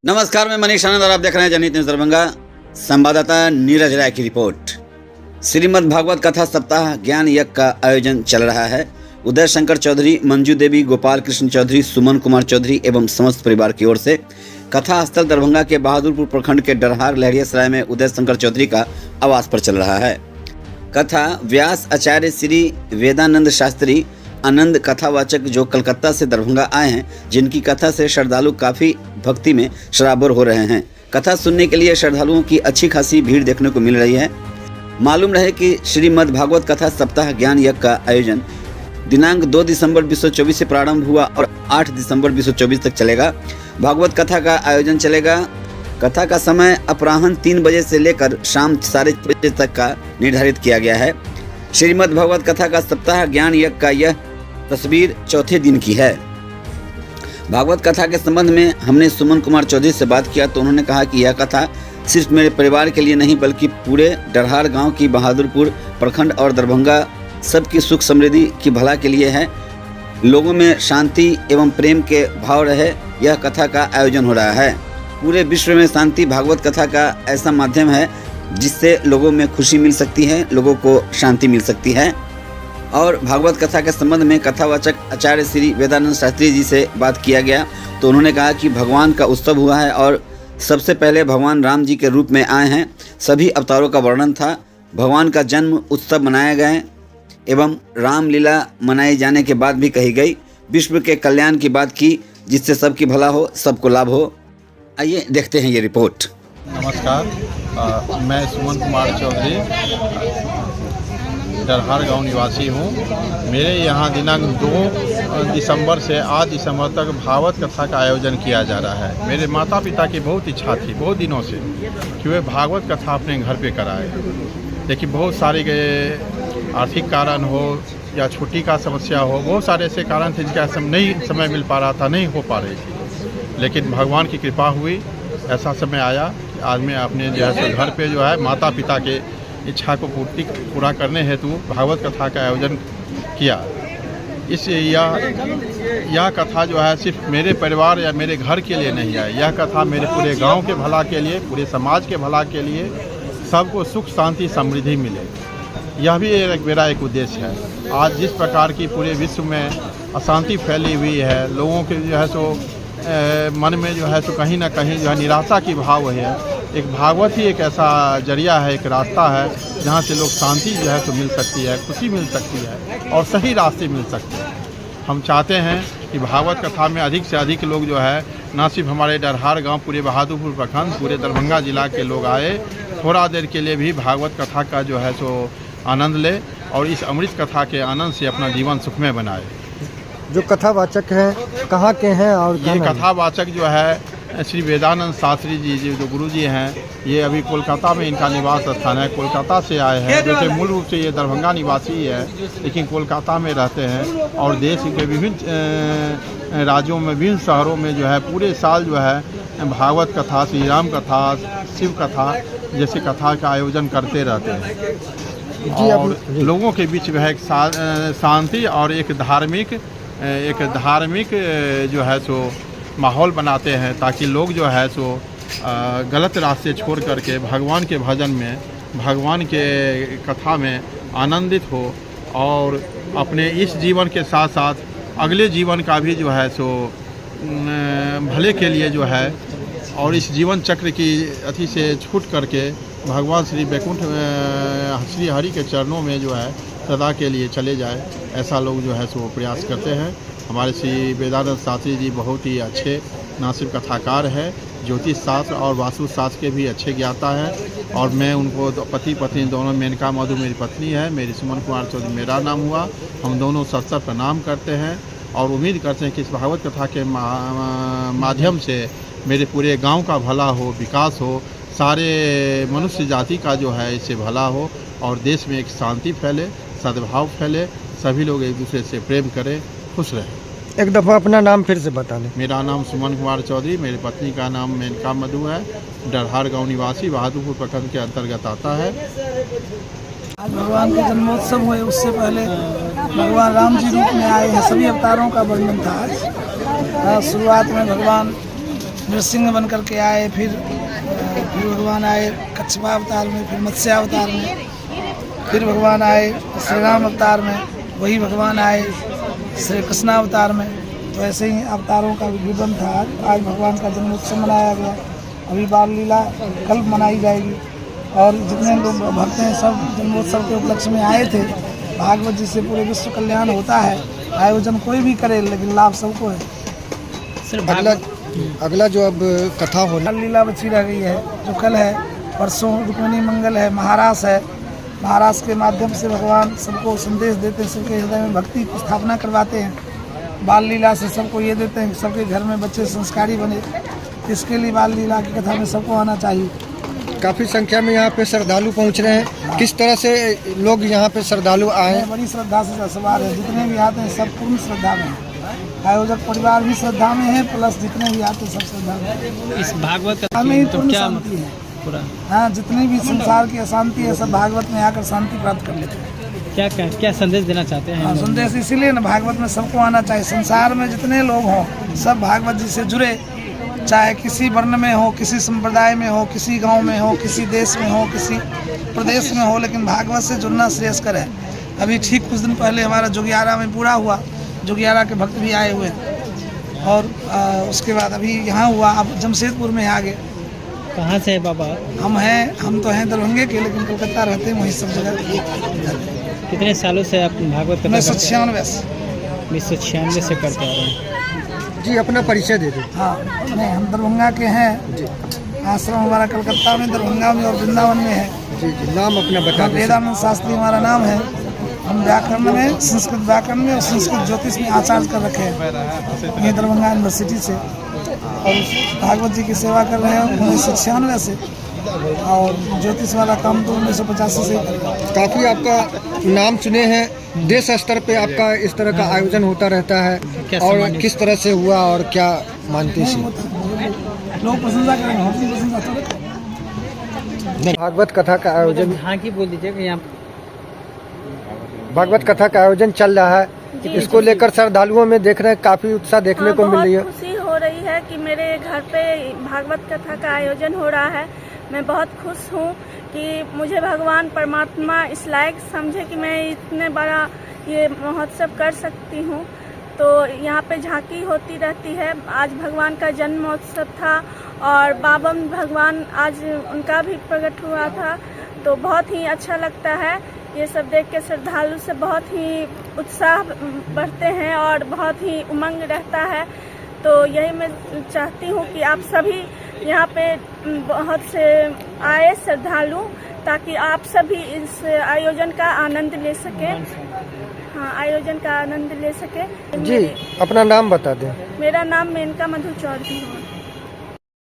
नमस्कार, मैं मनीष आनंद और आप देख रहे हैं जनहित न्यूज दरभंगा। संवाददाता नीरज राय की रिपोर्ट। श्रीमद् भागवत कथा सप्ताह ज्ञान यज्ञ का आयोजन चल रहा है। उदय शंकर चौधरी, मंजू देवी, गोपाल कृष्ण चौधरी, सुमन कुमार चौधरी एवं समस्त परिवार की ओर से कथा स्थल दरभंगा के बहादुरपुर प्रखंड के डरहार लहरियासराय में उदय शंकर चौधरी का आवास पर चल रहा है। कथा व्यास आचार्य श्री वेदानंद शास्त्री आनंद कथावाचक जो कलकत्ता से दरभंगा आए हैं, जिनकी कथा से श्रद्धालु काफ़ी भक्ति में सराबोर हो रहे हैं। कथा सुनने के लिए श्रद्धालुओं की अच्छी खासी भीड़ देखने को मिल रही है। मालूम रहे कि श्रीमद् भागवत कथा सप्ताह ज्ञान यज्ञ का आयोजन दिनांक 2 दिसंबर 2024 से प्रारंभ हुआ और 8 दिसंबर 2024 तक चलेगा। भागवत कथा का आयोजन चलेगा। कथा का समय अपराह्न 3 बजे से लेकर शाम 6:30 बजे तक का निर्धारित किया गया है। श्रीमद् भागवत कथा का सप्ताह ज्ञान यज्ञ का यह तस्वीर चौथे दिन की है। भागवत कथा के संबंध में हमने सुमन कुमार चौधरी से बात किया तो उन्होंने कहा कि यह कथा सिर्फ मेरे परिवार के लिए नहीं बल्कि पूरे डरहार गांव की बहादुरपुर प्रखंड और दरभंगा सबकी सुख समृद्धि की भला के लिए है। लोगों में शांति एवं प्रेम के भाव रहे, यह कथा का आयोजन हो रहा है। पूरे विश्व में शांति भागवत कथा का ऐसा माध्यम है जिससे लोगों में खुशी मिल सकती है, लोगों को शांति मिल सकती है। और भागवत कथा के संबंध में कथावाचक आचार्य श्री वेदानंद शास्त्री जी से बात किया गया तो उन्होंने कहा कि भगवान का उत्सव हुआ है और सबसे पहले भगवान राम जी के रूप में आए हैं। सभी अवतारों का वर्णन था। भगवान का जन्म उत्सव मनाए गए एवं रामलीला मनाए जाने के बाद भी कही गई विश्व के कल्याण की बात की, जिससे सबकी भला हो, सबको लाभ हो। आइए देखते हैं ये रिपोर्ट। नमस्कार, मैं सुमन कुमार चौधरी डरहार गांव निवासी हूं। मेरे यहां दिनांक 2 दिसंबर से 8 दिसंबर तक भागवत कथा का आयोजन किया जा रहा है। मेरे माता पिता की बहुत इच्छा थी बहुत दिनों से कि वे भागवत कथा अपने घर पे कराए, लेकिन बहुत सारे आर्थिक कारण हो या छुट्टी का समस्या हो, बहुत सारे ऐसे कारण थे जिसका नहीं समय मिल पा रहा था, नहीं हो पा रही थी। लेकिन भगवान की कृपा हुई, ऐसा समय आया कि आज मैं अपने जो है घर पे जो है माता पिता के इच्छा को पूरा करने हेतु भागवत कथा का आयोजन किया। यह कथा जो है सिर्फ मेरे परिवार या मेरे घर के लिए नहीं है, यह कथा मेरे पूरे गांव के भला के लिए, पूरे समाज के भला के लिए, सबको सुख शांति समृद्धि मिले, यह भी मेरा एक उद्देश्य है। आज जिस प्रकार की पूरे विश्व में अशांति फैली हुई है, लोगों के जो है सो मन में जो है सो कहीं ना कहीं जो है निराशा की भाव है, एक भागवत ही एक ऐसा जरिया है, एक रास्ता है जहाँ से लोग शांति जो है तो मिल सकती है, खुशी मिल सकती है और सही रास्ते मिल सकते हैं। हम चाहते हैं कि भागवत कथा में अधिक से अधिक लोग जो है, ना सिर्फ हमारे डरहार गांव, पूरे बहादुरपुर प्रखंड, पूरे दरभंगा जिला के लोग आए, थोड़ा देर के लिए भी भागवत कथा का जो है सो आनंद ले और इस अमृत कथा के आनंद से अपना जीवन सुखमय बनाए। जो कथावाचक हैं कहाँ के हैं? और ये कथावाचक जो है श्री वेदानंद शास्त्री जी जो गुरु जी हैं, ये अभी कोलकाता में इनका निवास स्थान है। कोलकाता से आए हैं, जो कि मूल रूप से ये दरभंगा निवासी है लेकिन कोलकाता में रहते हैं और देश के विभिन्न राज्यों में, विभिन्न शहरों में जो है पूरे साल जो है भागवत कथा, श्री राम कथा, शिव कथा जैसे कथा का आयोजन करते रहते हैं और लोगों के बीच में एक शांति और एक धार्मिक जो है सो माहौल बनाते हैं, ताकि लोग जो है सो गलत रास्ते छोड़ करके भगवान के भजन में, भगवान के कथा में आनंदित हो और अपने इस जीवन के साथ साथ अगले जीवन का भी जो है सो भले के लिए जो है और इस जीवन चक्र की अति से छूट करके भगवान श्री वैकुंठ श्री हरि के चरणों में जो है सदा के लिए चले जाए, ऐसा लोग जो है सो प्रयास करते हैं। हमारे श्री वेदानंद शास्त्री जी बहुत ही अच्छे ना सिर्फ कथाकार है, ज्योतिष शास्त्र और वास्तु शास्त्र के भी अच्छे ज्ञाता हैं और मैं उनको पति पत्नी दोनों, मेनका मधु मेरी पत्नी है, मेरी सुमन कुमार चौधरी मेरा नाम हुआ। हम दोनों सत्सर प्रणाम करते हैं और उम्मीद करते हैं कि इस भागवत कथा के माध्यम से मेरे पूरे गांव का भला हो, विकास हो, सारे मनुष्य जाति का जो है इससे भला हो और देश में एक शांति फैले, सद्भाव फैले, सभी लोग एक दूसरे से प्रेम करें, खुश रहें। एक दफ़ा अपना नाम फिर से बता दें। मेरा नाम सुमन कुमार चौधरी, मेरी पत्नी का नाम मेनका मधु है, डरहार गांव निवासी, बहादुरपुर प्रखंड के अंतर्गत आता है। आज भगवान के जन्मोत्सव हुए, उससे पहले भगवान राम जी रूप में आए हैं, सभी अवतारों का वर्णन था आज। शुरुआत में भगवान नृसिंह बन करके आए, फिर भगवान आए कच्छपा अवतार में, फिर मत्स्यावतार में, फिर भगवान आए श्री राम अवतार में, वही भगवान आए श्री कृष्णावतार में। तो ऐसे ही अवतारों का विवरण था। आज भगवान का जन्मोत्सव मनाया गया। अभी बाल लीला कल मनाई जाएगी और जितने लोग भक्त हैं सब जन्मोत्सव के उपलक्ष्य में आए थे। भागवत जी से पूरे विश्व कल्याण होता है। आयोजन कोई भी करे लेकिन लाभ सबको है। अगला जो अब कथा हो बाल लीला बची रह गई है जो कल है। परसों रुक्मिणी मंगल है, महारास है। महारास के माध्यम से भगवान सबको संदेश देते हैं, सबके हृदय में भक्ति की स्थापना करवाते हैं। बाल लीला से सबको ये देते हैं कि सबके घर में बच्चे संस्कारी बने। इसके लिए बाल लीला की कथा में सबको आना चाहिए। काफ़ी संख्या में यहाँ पे श्रद्धालु पहुँच रहे हैं। किस तरह से लोग यहाँ पे श्रद्धालु आए? बड़ी श्रद्धा से सवार है। जितने भी आते हैं सब पूर्ण श्रद्धा में हैं। आयोजक परिवार भी श्रद्धा में है, प्लस जितने भी आते हैं सब श्रद्धा में। इस भागवत हमें ही पूर्ण शांति है पूरा। हाँ, जितनी भी संसार की अशांति है सब भागवत में आकर शांति प्राप्त कर लेते हैं। क्या संदेश देना चाहते हैं? हाँ, संदेश इसीलिए ना भागवत में सबको आना चाहिए। संसार में जितने लोग हों सब भागवत जी से जुड़े, चाहे किसी वर्ण में हो, किसी संप्रदाय में हो, किसी गांव में हो, किसी देश में हो, किसी प्रदेश में हो, लेकिन भागवत से जुड़ना श्रेयस्कर है। अभी ठीक कुछ दिन पहले हमारा जोगियारा में पूरा हुआ। जोगियारा के भक्त भी आए हुए और उसके बाद अभी यहाँ हुआ। अब जमशेदपुर में आगे। कहाँ से है बाबा? हम तो हैं दरभंगे के, लेकिन कलकत्ता रहते हैं, वहीं सब जगह। कितने सालों से आप भागवत कथा? 1996 से करते आ रहे हैं। जी अपना परिचय दे दें। हाँ, नहीं, हम दरभंगा के हैं जी। आश्रम हमारा कलकत्ता में, दरभंगा में और वृंदावन में है जी। नाम अपना बता दें। वेदानंद शास्त्री हमारा नाम है। हम व्याकरण में, संस्कृत व्याकरण में और संस्कृत ज्योतिष में आचार्य कर रखे हैं ये दरभंगा यूनिवर्सिटी से। और भागवत जी की सेवा कर रहे हैं 1996 से, और ज्योतिष वाला काम तो 1985 से। काफ़ी आपका नाम सुने हैं, देश स्तर पे आपका इस तरह का आयोजन होता रहता है, और किस तरह से हुआ और क्या मानते हैं? लोग प्रशंसा करेंगे, हम भी प्रशंसा करेंगे। भागवत कथा का आयोजन, हाँ की बोल दीजिएगा। यहाँ भागवत कथा का आयोजन चल रहा है, इसको लेकर श्रद्धालुओं में देख रहे हैं काफ़ी उत्साह देखने को मिल रही है। खुशी हो रही है कि मेरे घर पे भागवत कथा का आयोजन हो रहा है। मैं बहुत खुश हूँ कि मुझे भगवान परमात्मा इस लायक समझे कि मैं इतने बड़ा ये महोत्सव कर सकती हूँ। तो यहाँ पे झांकी होती रहती है। आज भगवान का जन्मोत्सव था और बाबन भगवान आज उनका भी प्रकट हुआ था। तो बहुत ही अच्छा लगता है ये सब देख के। श्रद्धालु से बहुत ही उत्साह बढ़ते हैं और बहुत ही उमंग रहता है। तो यही मैं चाहती हूँ कि आप सभी यहाँ पे बहुत से आए श्रद्धालु, ताकि आप सभी इस आयोजन का आनंद ले सकें। हाँ, आयोजन का आनंद ले सके। जी अपना नाम बता दें। मेरा नाम मेनका मधु चौधरी है।